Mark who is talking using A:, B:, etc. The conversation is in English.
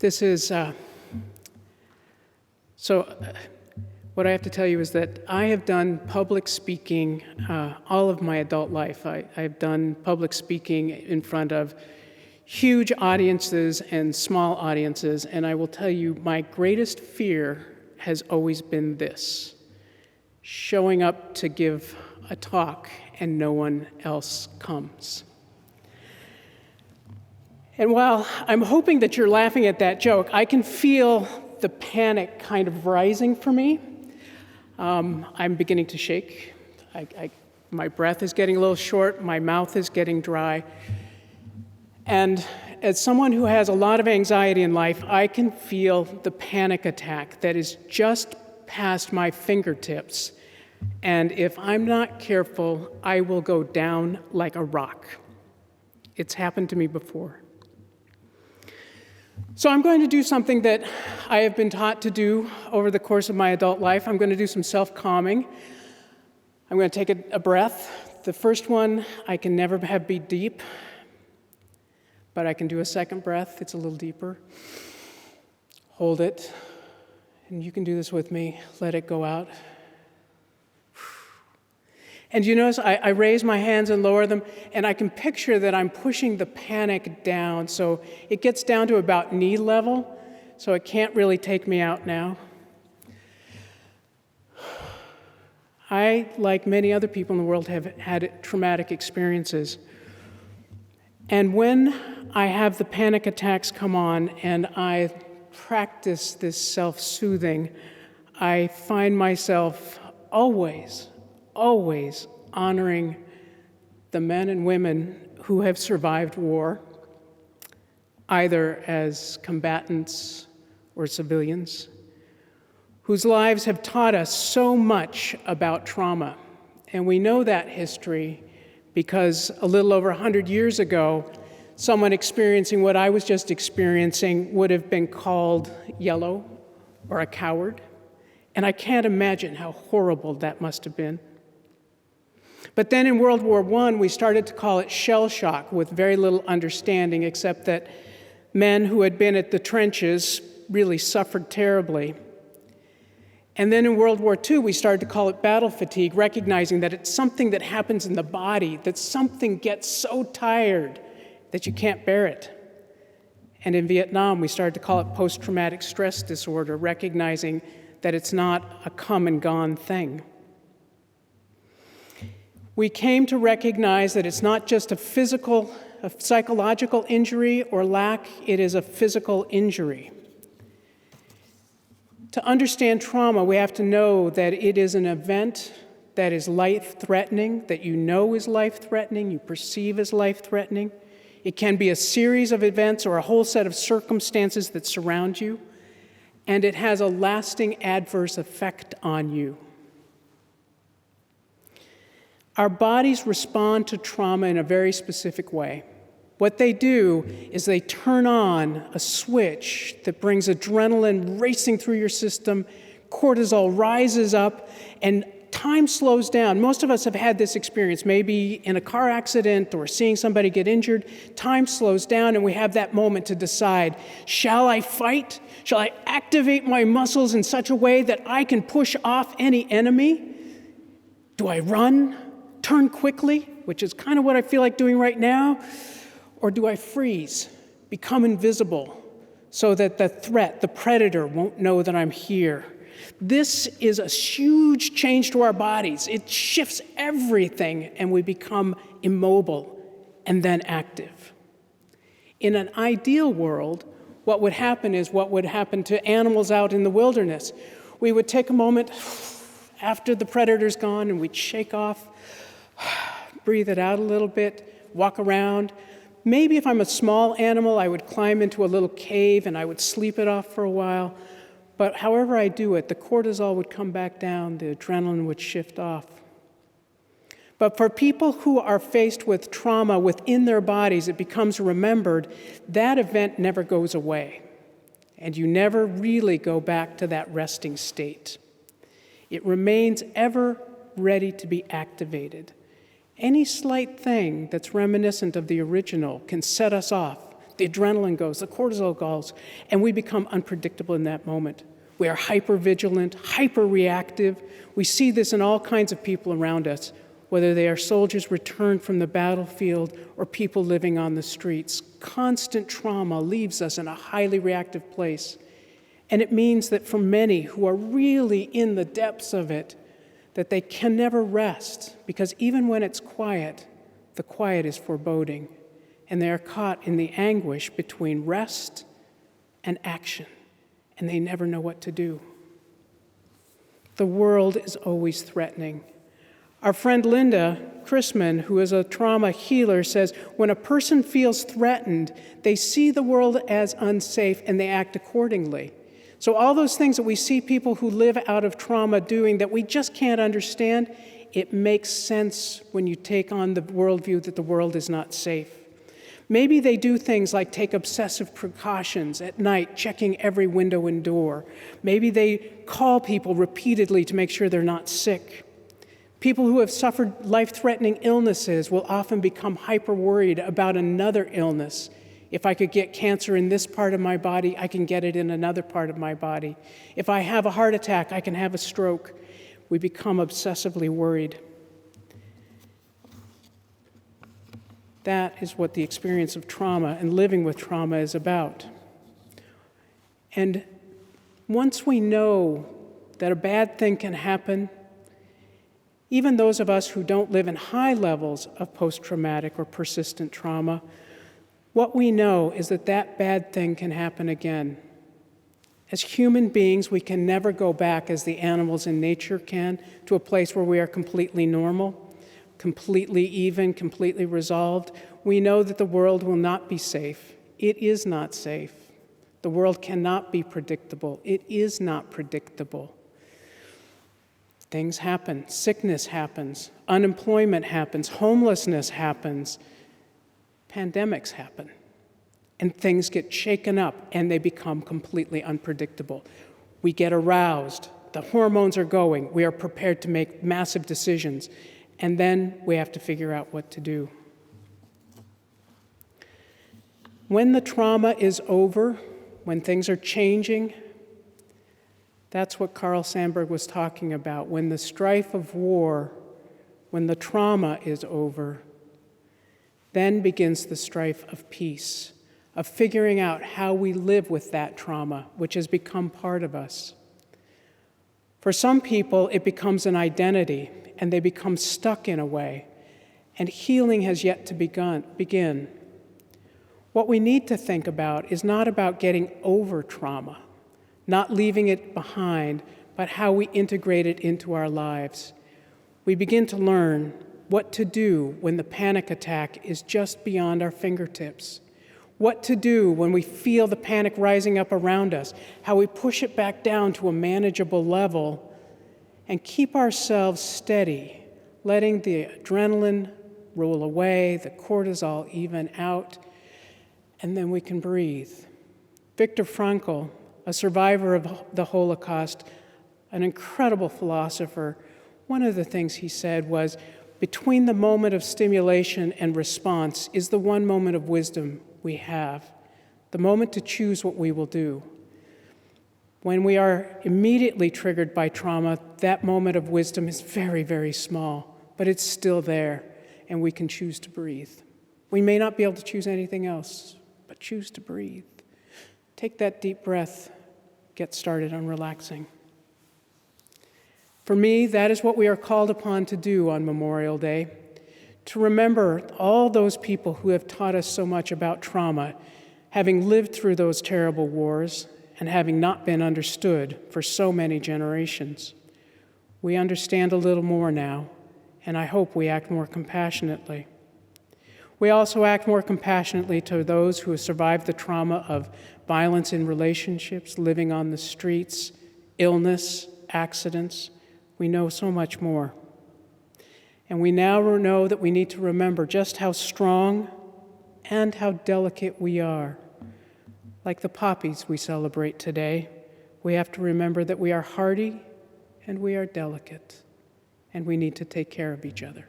A: This is, what I have to tell you is that I have done public speaking all of my adult life. I've done public speaking in front of huge audiences and small audiences, and I will tell you my greatest fear has always been this: showing up to give a talk and no one else comes. And while I'm hoping that you're laughing at that joke, I can feel the panic kind of rising for me. I'm beginning to shake. My breath is getting a little short, my mouth is getting dry. And as someone who has a lot of anxiety in life, I can feel the panic attack that is just past my fingertips. And if I'm not careful, I will go down like a rock. It's happened to me before. So I'm going to do something that I have been taught to do over the course of my adult life. I'm going to do some self-calming. I'm going to take a breath. The first one I can never have be deep, but I can do a second breath. It's a little deeper. Hold it, and you can do this with me. Let it go out. And you notice I raise my hands and lower them, and I can picture that I'm pushing the panic down, so it gets down to about knee level, so it can't really take me out now. I, like many other people in the world, have had traumatic experiences. And when I have the panic attacks come on and I practice this self-soothing, I find myself always honoring the men and women who have survived war, either as combatants or civilians, whose lives have taught us so much about trauma. And we know that history because a little over 100 years ago, someone experiencing what I was just experiencing would have been called yellow or a coward. And I can't imagine how horrible that must have been. But then in World War I, we started to call it shell shock with very little understanding, except that men who had been at the trenches really suffered terribly. And then in World War II, we started to call it battle fatigue, recognizing that it's something that happens in the body, that something gets so tired that you can't bear it. And in Vietnam, we started to call it post-traumatic stress disorder, recognizing that it's not a come and gone thing. We came to recognize that it's not just a psychological injury or lack, it is a physical injury. To understand trauma, we have to know that it is an event that is life-threatening, that you know is life-threatening, you perceive as life-threatening. It can be a series of events or a whole set of circumstances that surround you, and it has a lasting adverse effect on you. Our bodies respond to trauma in a very specific way. What they do is they turn on a switch that brings adrenaline racing through your system, cortisol rises up, and time slows down. Most of us have had this experience, maybe in a car accident or seeing somebody get injured. Time slows down and we have that moment to decide, shall I fight? Shall I activate my muscles in such a way that I can push off any enemy? Do I run? Turn quickly, which is kind of what I feel like doing right now? Or do I freeze, become invisible, so that the threat, the predator, won't know that I'm here? This is a huge change to our bodies. It shifts everything, and we become immobile and then active. In an ideal world, what would happen is what would happen to animals out in the wilderness. We would take a moment after the predator's gone, and we'd shake off, breathe it out a little bit, walk around. Maybe if I'm a small animal, I would climb into a little cave and I would sleep it off for a while. But however I do it, the cortisol would come back down, the adrenaline would shift off. But for people who are faced with trauma within their bodies, it becomes remembered, that event never goes away. And you never really go back to that resting state. It remains ever ready to be activated. Any slight thing that's reminiscent of the original can set us off. the adrenaline goes, the cortisol goes, and we become unpredictable in that moment. We are hyper-vigilant, hyper-reactive. We see this in all kinds of people around us, whether they are soldiers returned from the battlefield or people living on the streets. Constant trauma leaves us in a highly reactive place. And it means that for many who are really in the depths of it, that they can never rest, because even when it's quiet, the quiet is foreboding, and they are caught in the anguish between rest and action, and they never know what to do. The world is always threatening. Our friend Linda Chrisman, who is a trauma healer, says, when a person feels threatened, they see the world as unsafe and they act accordingly. So all those things that we see people who live out of trauma doing that we just can't understand, it makes sense when you take on the worldview that the world is not safe. Maybe they do things like take obsessive precautions at night, checking every window and door. Maybe they call people repeatedly to make sure they're not sick. People who have suffered life-threatening illnesses will often become hyper-worried about another illness. If I could get cancer in this part of my body, I can get it in another part of my body. If I have a heart attack, I can have a stroke. We become obsessively worried. That is what the experience of trauma and living with trauma is about. And once we know that a bad thing can happen, even those of us who don't live in high levels of post-traumatic or persistent trauma, what we know is that that bad thing can happen again. As human beings, we can never go back, as the animals in nature can, to a place where we are completely normal, completely even, completely resolved. We know that the world will not be safe. It is not safe. The world cannot be predictable. It is not predictable. Things happen. Sickness happens. Unemployment happens. Homelessness happens. Pandemics happen. And things get shaken up and they become completely unpredictable. We get aroused. The hormones are going. We are prepared to make massive decisions. And then we have to figure out what to do. When the trauma is over, when things are changing, that's what Carl Sandburg was talking about. When the strife of war, when the trauma is over, then begins the strife of peace, of figuring out how we live with that trauma, which has become part of us. For some people, it becomes an identity, and they become stuck in a way, and healing has yet to begin. What we need to think about is not about getting over trauma, not leaving it behind, but how we integrate it into our lives. We begin to learn what to do when the panic attack is just beyond our fingertips, what to do when we feel the panic rising up around us, how we push it back down to a manageable level and keep ourselves steady, letting the adrenaline roll away, the cortisol even out, and then we can breathe. Viktor Frankl, a survivor of the Holocaust, an incredible philosopher, one of the things he said was, between the moment of stimulation and response is the one moment of wisdom we have, the moment to choose what we will do. When we are immediately triggered by trauma, that moment of wisdom is very, very small, but it's still there, and we can choose to breathe. We may not be able to choose anything else, but choose to breathe. Take that deep breath, get started on relaxing. For me, that is what we are called upon to do on Memorial Day, to remember all those people who have taught us so much about trauma, having lived through those terrible wars and having not been understood for so many generations. We understand a little more now, and I hope we act more compassionately. We also act more compassionately to those who have survived the trauma of violence in relationships, living on the streets, illness, accidents. We know so much more. And we now know that we need to remember just how strong and how delicate we are. Like the poppies we celebrate today, we have to remember that we are hardy and we are delicate, and we need to take care of each other.